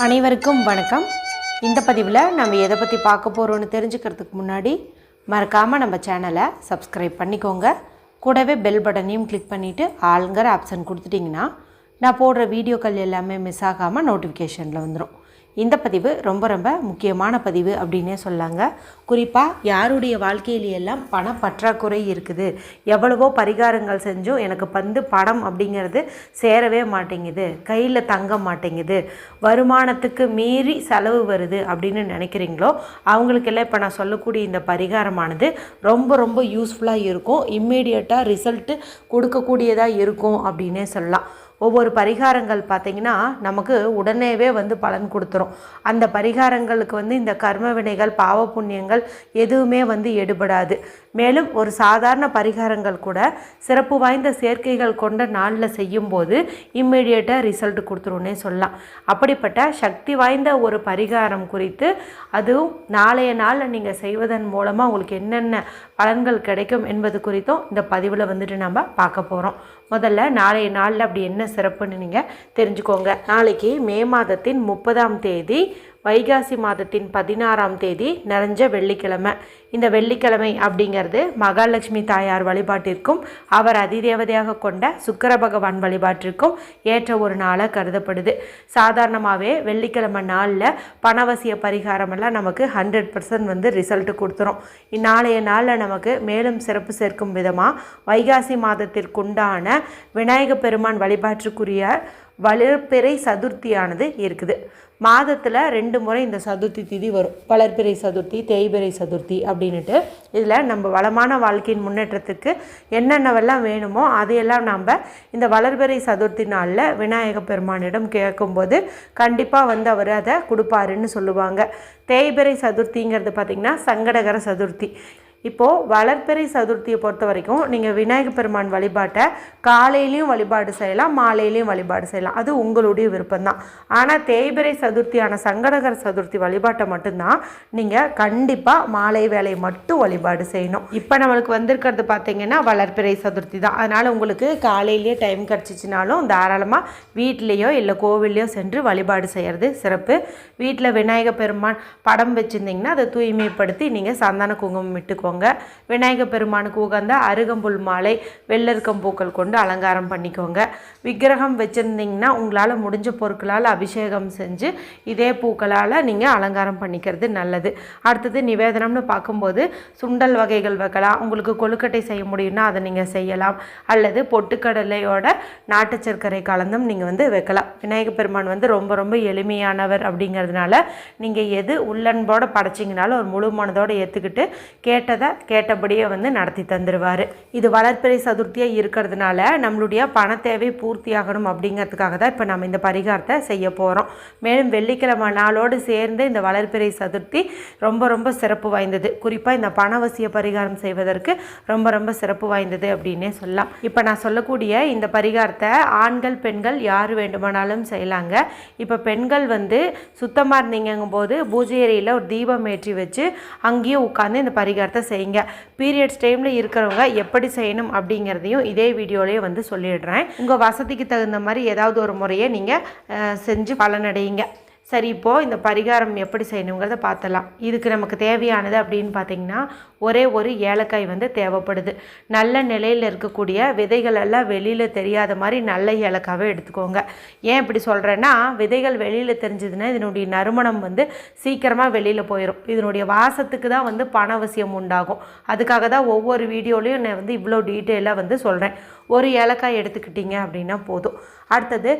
அனைவருக்கும் வணக்கம். இந்த பதிவில் நம்ம எதை பற்றி பார்க்க போகிறோன்னு தெரிஞ்சுக்கிறதுக்கு முன்னாடி மறக்காமல் நம்ம சேனலை சப்ஸ்கிரைப் பண்ணிக்கோங்க. கூடவே பெல் பட்டனையும் கிளிக் பண்ணிவிட்டு ஆளுங்கிற ஆப்ஷன் கொடுத்துட்டிங்கன்னா நான் போடுற வீடியோக்கள் எல்லாமே மிஸ் ஆகாமல் நோட்டிஃபிகேஷனில் வந்துடும். இந்த பதிவு ரொம்ப முக்கியமான பதிவு அப்படின்னே சொல்லாங்க. குறிப்பாக யாருடைய வாழ்க்கையிலையெல்லாம் பணப்பற்றாக்குறை இருக்குது, எவ்வளவோ பரிகாரங்கள் செஞ்சும் எனக்கு பணம் அப்படிங்கிறது சேரவே மாட்டேங்குது, கையில் தங்க மாட்டேங்குது, வருமானத்துக்கு மீறி செலவு வருது அப்படின்னு நினைக்கிறீங்களோ அவங்களுக்கெல்லாம் இப்போ நான் சொல்லக்கூடிய இந்த பரிகாரமானது ரொம்ப யூஸ்ஃபுல்லாக இருக்கும். இம்மீடியட்டாக ரிசல்ட்டு கொடுக்கக்கூடியதாக இருக்கும் அப்படின்னே சொல்லலாம். ஒவ்வொரு பரிகாரங்கள் பார்த்திங்கன்னா நமக்கு உடனேவே பலன் கொடுத்துரும். அந்த பரிகாரங்களுக்கு இந்த கர்ம வினைகள், பாவ புண்ணியங்கள் எதுவுமே எடுபடாது. மேலும் ஒரு சாதாரண பரிகாரங்கள் கூட சிறப்பு வாய்ந்த சேர்க்கைகள் கொண்ட நாளில் செய்யும்போது இம்மிடியேட்டாக ரிசல்ட் கொடுத்துருன்னே சொல்லலாம். அப்படிப்பட்ட சக்தி வாய்ந்த ஒரு பரிகாரம் குறித்து, அதுவும் நாளைய நாளில் நீங்கள் செய்வதன் மூலமாக உங்களுக்கு என்னென்ன பலன்கள் கிடைக்கும் என்பது குறித்தும் இந்த பதிவில் நம்ம பார்க்க போகிறோம். முதல்ல நாளைய நாளில் அப்படி என்ன சிறப்புன்னு நீங்கள் தெரிஞ்சுக்கோங்க. நாளைக்கு மே மாதத்தின் 30ஆம் தேதி, வைகாசி மாதத்தின் 16ஆம் தேதி நிறைஞ்ச வெள்ளிக்கிழமை. இந்த வெள்ளிக்கிழமை அப்படிங்கிறது மகாலட்சுமி தாயார் வழிபாட்டிற்கும் அவர் அதிதேவதையாக கொண்ட சுக்கிர பகவான் வழிபாட்டிற்கும் ஏற்ற ஒரு நாளாக கருதப்படுது. சாதாரணமாகவே வெள்ளிக்கிழமை நாளில் பணவசிய பரிகாரமெல்லாம் நமக்கு 100% ரிசல்ட் கொடுத்துரும். இந்நாளைய நாளில் நமக்கு மேலும் சிறப்பு சேர்க்கும் விதமாக வைகாசி மாதத்திற்குண்டான விநாயக பெருமான் வழிபாட்டுக்குரிய வளர்பிறை சதுர்த்தியானது இருக்குது. மாதத்தில் 2 முறை இந்த சதுர்த்தி திதி வரும். வளர்பிறை சதுர்த்தி, தேய்பிறை சதுர்த்தி அப்படின்ட்டு. இதில் நம்ம வளமான வாழ்க்கையின் முன்னேற்றத்துக்கு என்னென்னவெல்லாம் வேணுமோ அதையெல்லாம் நம்ம இந்த வளர்பிறை சதுர்த்தி நாளில் விநாயக பெருமானிடம் கேட்கும்போது கண்டிப்பாக அவர் அதை கொடுப்பாருன்னு சொல்லுவாங்க. தேய்பிறை சதுர்த்திங்கிறது பார்த்திங்கன்னா சங்கடகர சதுர்த்தி. இப்போது வளர்பிறை சதுர்த்தியை பொறுத்த வரைக்கும் நீங்கள் விநாயக பெருமான் வழிபாட்டை காலையிலையும் வழிபாடு செய்யலாம், மாலையிலையும் வழிபாடு செய்யலாம். அது உங்களுடைய விருப்பம்தான். ஆனால் தேய்பிறை சதுர்த்தியான சங்கடகர சதுர்த்தி வழிபாட்டை மட்டும்தான் நீங்கள் கண்டிப்பாக மாலை வேலையை மட்டும் வழிபாடு செய்யணும். இப்போ நம்மளுக்கு வந்திருக்கிறது பார்த்திங்கன்னா வளர்பிறை சதுர்த்தி தான். அதனால் உங்களுக்கு காலையிலேயே டைம் கிடச்சிச்சினாலும் தாராளமாக வீட்லேயோ இல்லை கோவில்லையோ சென்று வழிபாடு செய்கிறது சிறப்பு. வீட்டில் விநாயக பெருமான் படம் வச்சுருந்திங்கன்னா அதை தூய்மைப்படுத்தி நீங்கள் சந்தன குங்குமம் இட்டுக்கோங்க. விநாயக பெருமானுக்கு உகந்த அருகம்புல் மாலை, வெள்ளரிக்கம் பூக்கள் கொண்டு அலங்காரம் பண்ணிக்கோங்க. விக்கிரகம் வச்சுருந்தீங்கன்னா உங்களால் முடிஞ்ச பொருட்களால் அபிஷேகம் செஞ்சு இதே பூக்களால் நீங்கள் அலங்காரம் பண்ணிக்கிறது நல்லது. அடுத்தது நிவேதனம்னு பார்க்கும்போது சுண்டல் வகைகள் வைக்கலாம். உங்களுக்கு கொழுக்கட்டை செய்ய முடியும்னா அதை நீங்கள் செய்யலாம். அல்லது பொட்டுக்கடலையோட நாட்டு சர்க்கரை கலந்தும் நீங்கள் வைக்கலாம். விநாயக பெருமான் ரொம்ப எளிமையானவர் அப்படிங்கிறதுனால நீங்கள் எது உள்ளன்போடு படைச்சிங்கனாலும் ஒரு முழு மனதோடு ஏற்றுக்கிட்டு கேட்டபடியே நடத்தி தந்துடுவார். இது வளர்பிறை சதுர்த்தியாக இருக்கிறதுனால நம்மளுடைய பண தேவை பூர்த்தியாகணும் அப்படிங்கிறதுக்காக தான் இப்போ நம்ம இந்த பரிகாரத்தை செய்ய போகிறோம். மேலும் வெள்ளிக்கிழமை நாளோடு சேர்ந்து இந்த வளர்பிறை சதுர்த்தி ரொம்ப சிறப்பு வாய்ந்தது. குறிப்பாக இந்த பணவசிய பரிகாரம் செய்வதற்கு ரொம்ப சிறப்பு வாய்ந்தது அப்படின்னே சொல்லலாம். இப்போ நான் சொல்லக்கூடிய இந்த பரிகாரத்தை ஆண்கள் பெண்கள் யார் வேண்டுமானாலும் செய்யலாங்க. இப்போ பெண்கள் சுத்தமாக இருந்தீங்கும் போது பூஜை அறையில் ஒரு தீபம் ஏற்றி வச்சு அங்கேயே உட்காந்து இந்த பரிகாரத்தை செய்யுங்க. பீரியட்ஸ் டைமில் இருக்கிறவங்க எப்படி செய்யணும் அப்படிங்கிறதையும் இதே வீடியோலேயே சொல்லிடுறேன். உங்கள் வசதிக்கு தகுந்த மாதிரி ஏதாவது ஒரு முறையை நீங்கள் செஞ்சு பலனடையுங்க. சரி, இப்போது இந்த பரிகாரம் எப்படி செய்யணுங்கிறத பார்த்தலாம். இதுக்கு நமக்கு தேவையானது அப்படின்னு பார்த்திங்கன்னா ஒரே ஒரு ஏலக்காய் தேவைப்படுது. நல்ல நிலையில் இருக்கக்கூடிய விதைகள் எல்லாம் வெளியில் தெரியாத மாதிரி நல்ல ஏலக்காவை எடுத்துக்கோங்க. ஏன் இப்படி சொல்கிறேன்னா, விதைகள் வெளியில் தெரிஞ்சதுன்னா இதனுடைய நறுமணம் சீக்கிரமாக வெளியில் போயிடும். இதனுடைய வாசத்துக்கு தான் பணவசியம் உண்டாகும். அதுக்காக தான் ஒவ்வொரு வீடியோலையும் நான் இவ்வளோ டீட்டெயிலாக சொல்கிறேன். ஒரு ஏலக்காய் எடுத்துக்கிட்டீங்க அப்படின்னா போதும். அடுத்தது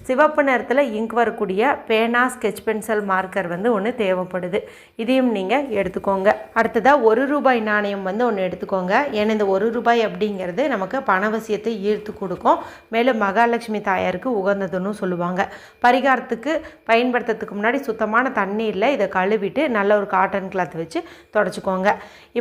சிவப்பு நிறத்தில் இங்க் வரக்கூடிய பேனா, ஸ்கெட்ச் பென்சில், மார்க்கர் ஒன்று தேவைப்படுது. இதையும் நீங்கள் எடுத்துக்கோங்க. அடுத்ததாக ₹1 நாணயம் ஒன்று எடுத்துக்கோங்க. ஏன்னா இந்த ₹1 அப்படிங்கிறது நமக்கு பணவசியத்தை ஈர்த்து கொடுக்கும். மேலும் மகாலட்சுமி தாயாருக்கு உகந்ததுன்னு சொல்லுவாங்க. பரிகாரத்துக்கு பயன்படுத்துறதுக்கு முன்னாடி சுத்தமான தண்ணீரில் இதை கழுவிட்டு நல்ல ஒரு காட்டன் கிளாத் வச்சு தொடச்சிக்கோங்க.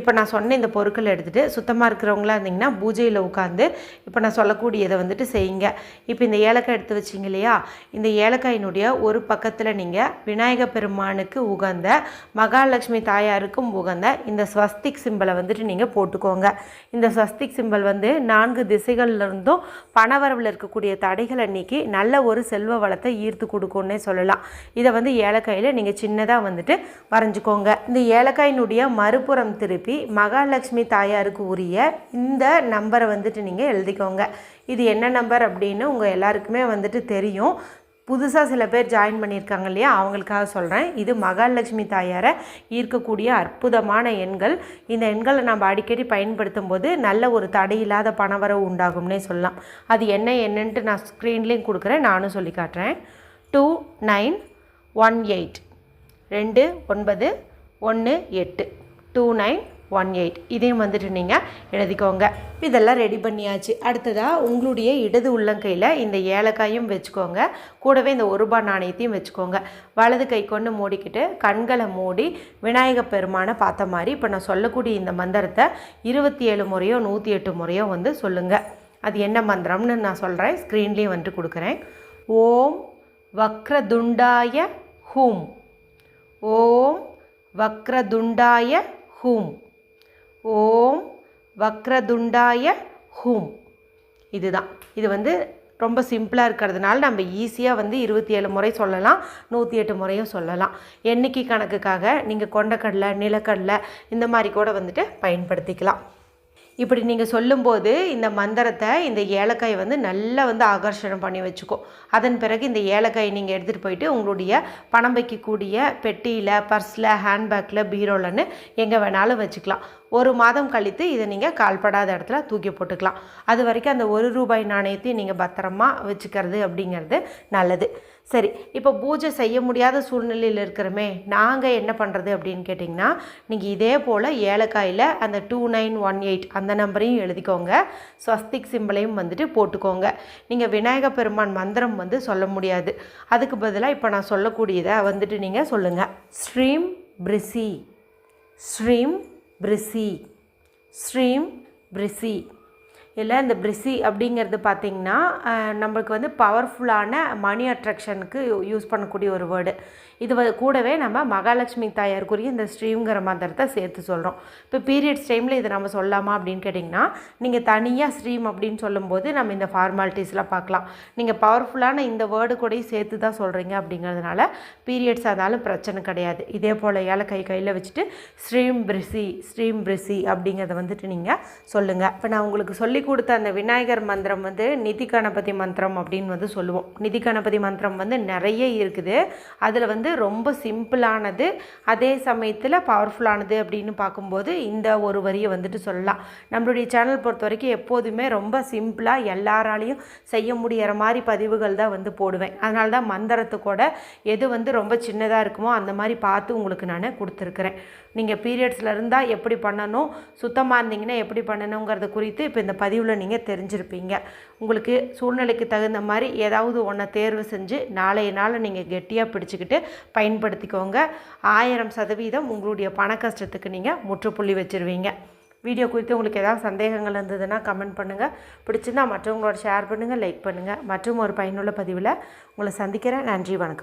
இப்போ நான் சொன்ன இந்த பொருட்கள் எடுத்துகிட்டு சுத்தமாக இருக்கிறவங்களா இருந்தீங்கன்னா பூஜையில் உட்காந்து இப்போ நான் சொல்லக்கூடியதை வந்துட்டு செய்யுங்க. இப்போ இந்த ஏலக்காய் எடுத்து வச்சிங்க இல்லையா, இந்த ஏலக்காயினுடைய ஒரு பக்கத்தில் நீங்கள் விநாயக பெருமானுக்கு உகந்த, மகாலட்சுமி தாயாருக்கும் உகந்த இந்த ஸ்வஸ்திக் சிம்பலை வந்துட்டு நீங்கள் போட்டுக்கோங்க. இந்த ஸ்வஸ்திக் சிம்பல் வந்து 4 திசைகள்லேருந்தும் பணவரவில் இருக்கக்கூடிய தடைகளை நீக்கி நல்ல ஒரு செல்வ வளத்தை ஈர்த்து கொடுக்கும்னே சொல்லலாம். இதை வந்து ஏலக்காயில் நீங்கள் சின்னதாக வந்துட்டு வரைஞ்சிக்கோங்க. இந்த ஏலக்காயினுடைய மறுபுறம் திருப்பி மகாலட்சுமி தாயாருக்கு உரிய இந்த நம்பரை வந்துட்டு நீங்கள் எழுதிக்கோங்க. இது என்ன நம்பர் அப்படின்னு உங்கள் எல்லாருக்குமே வந்துட்டு தெரியும். புதுசாக சில பேர் ஜாயின் பண்ணியிருக்காங்க இல்லையா, அவங்களுக்காக சொல்கிறேன். இது மகாலட்சுமி தாயாரை ஈர்க்கக்கூடிய அற்புதமான எண்கள். இந்த எண்களை நம்ம அடிக்கடி பயன்படுத்தும் போது நல்ல ஒரு தடையில்லாத பணவரவு உண்டாகும்னே சொல்லலாம். அது என்னன்ட்டு நான் ஸ்க்ரீன்லேயும் கொடுக்குறேன், நானும் சொல்லி காட்டுறேன். 2918 2918 2918 இதையும் வந்துட்டு நீங்கள் எழுதிக்கோங்க. இதெல்லாம் ரெடி பண்ணியாச்சு. அடுத்ததாக உங்களுடைய இடது உள்ளங்கையில் இந்த ஏலக்காயும் வச்சுக்கோங்க. கூடவே இந்த 1 ரூபாய் நாணயத்தையும் வச்சுக்கோங்க. வலது கை கொண்டு மூடிக்கிட்டு கண்களை மூடி விநாயகப் பெருமானை பார்த்த மாதிரி இப்போ நான் சொல்லக்கூடிய இந்த மந்திரத்தை 27 முறையோ 108 முறையோ வந்து சொல்லுங்கள். அது என்ன மந்திரம்னு நான் சொல்கிறேன், ஸ்க்ரீன்லேயும் வந்துட்டு கொடுக்குறேன். ஓம் வக்ரதுண்டாய ஹூம். ஓம் வக்ரதுண்டாய ஹூம். ஓம் வக்ரதுண்டாய ஹூம். இதுதான். இது வந்து ரொம்ப சிம்பிளாக இருக்கிறதுனால நம்ம ஈஸியாக வந்து 27 முறை சொல்லலாம், 108 முறையும் சொல்லலாம். எண்ணிக்கை கணக்குக்காக நீங்கள் கொண்டக்கடலை, நிலக்கடலை இந்த மாதிரி கூட வந்துட்டு பயன்படுத்திக்கலாம். இப்படி நீங்கள் சொல்லும்போது இந்த மந்திரத்தை இந்த ஏலக்காயை வந்து நல்லா வந்து ஆகர்ஷணம் பண்ணி வச்சுக்கும். அதன் பிறகு இந்த ஏலக்காயை நீங்கள் எடுத்துகிட்டு போயிட்டு உங்களுடைய பணம் வைக்கக்கூடிய பெட்டியில், பர்ஸில், ஹேண்ட்பேக்கில், பீரோலன்னு எங்கே வேணாலும் வச்சுக்கலாம். 1 மாதம் கழித்து இதை நீங்கள் கால்படாத இடத்துல தூக்கி போட்டுக்கலாம். அது வரைக்கும் அந்த 1 ரூபாய் நாணயத்தையும் நீங்கள் பத்திரமா வச்சுக்கிறது அப்படிங்கிறது நல்லது. சரி, இப்போ பூஜை செய்ய முடியாத சூழ்நிலையில் இருக்கிறோமே, நாங்கள் என்ன பண்ணுறது அப்படின்னு கேட்டிங்கன்னா, நீங்கள் இதே போல் ஏலக்காயில் அந்த 2918 அந்த நம்பரையும் எழுதிக்கோங்க. ஸ்வஸ்திக் சிம்பளையும் வந்துட்டு போட்டுக்கோங்க. நீங்கள் விநாயக பெருமான் மந்திரம் வந்து சொல்ல முடியாது. அதுக்கு பதிலாக இப்போ நான் சொல்லக்கூடியதை வந்துட்டு நீங்கள் சொல்லுங்கள். ஸ்ரீம் பிரிசி, ஸ்ரீம் பிரிசி, ஸ்ரீம் பிரிசி. இல்லை, இந்த பிரிசி அப்படிங்கிறது பார்த்திங்கன்னா நம்மளுக்கு வந்து பவர்ஃபுல்லான மணி அட்ராக்ஷனுக்கு யூஸ் பண்ணக்கூடிய ஒரு வேர்டு. இது கூடவே நம்ம மகாலட்சுமி தாயாருக்குரிய இந்த ஸ்ரீங்கிற மந்திரத்தை சேர்த்து சொல்கிறோம். இப்போ பீரியட்ஸ் டைமில் இதை நம்ம சொல்லாமா அப்படின்னு கேட்டிங்கன்னா, நீங்கள் தனியாக ஸ்ரீம் அப்படின்னு சொல்லும்போது நம்ம இந்த ஃபார்மாலிட்டிஸ்லாம் பார்க்கலாம். நீங்கள் பவர்ஃபுல்லான இந்த வேர்டு கூடயும் சேர்த்து தான் சொல்கிறீங்க அப்படிங்கிறதுனால பீரியட்ஸ் ஆனாலும் பிரச்சனை கிடையாது. இதே போல் ஏலக்காய் கையில் வச்சுட்டு ஸ்ரீம் பிரிசி, ஸ்ரீம் பிரிசி அப்படிங்கிறத வந்துட்டு நீங்கள் சொல்லுங்கள். இப்போ நான் உங்களுக்கு சொல்லி கொடுத்த அந்த விநாயகர் மந்திரம் வந்து நிதி கணபதி மந்திரம் அப்படின்னு வந்து சொல்லுவோம். நிதி கணபதி மந்திரம் வந்து நிறைய இருக்குது. அதில் வந்து ரொம்ப சிம்பிளானது, அதே சமயத்தில் பவர்ஃபுல்லானது அப்படின்னு பார்க்கும்போது இந்த ஒரு வரியை வந்துட்டு சொல்லலாம். நம்மளுடைய சேனல் பொறுத்த வரைக்கும் எப்போதுமே ரொம்ப சிம்பிளாக எல்லாராலையும் செய்ய முடிகிற மாதிரி பதிவுகள் தான் வந்து போடுவேன். அதனால தான் மந்திரத்துக்கூட எது வந்து ரொம்ப சின்னதாக இருக்குமோ அந்த மாதிரி பார்த்து உங்களுக்கு நான் கொடுத்துருக்குறேன். நீங்கள் பீரியட்ஸில் இருந்தால் எப்படி பண்ணணும், சுத்தமாக இருந்தீங்கன்னா எப்படி பண்ணணுங்கிறத குறித்து இப்போ இந்த பதிவில் நீங்கள் தெரிஞ்சிருப்பீங்க. உங்களுக்கு சூழ்நிலைக்கு தகுந்த மாதிரி ஏதாவது ஒன்றை தேர்வு செஞ்சு நாளைய நாள் நீங்கள் கெட்டியாக பிடிச்சிக்கிட்டு பயன்படுத்திக்கோங்க. 1000% உங்களுடைய பண கஷ்டத்துக்கு நீங்கள் முற்றுப்புள்ளி வச்சுருவீங்க. வீடியோ குறித்து உங்களுக்கு ஏதாவது சந்தேகங்கள் இருந்ததுன்னா கமெண்ட் பண்ணுங்கள். பிடிச்சிருந்தால் மற்றவங்களோட ஷேர் பண்ணுங்கள், லைக் பண்ணுங்கள். மற்றும் ஒரு பயனுள்ள பதிவில் உங்களை சந்திக்கிறேன். நன்றி, வணக்கம்.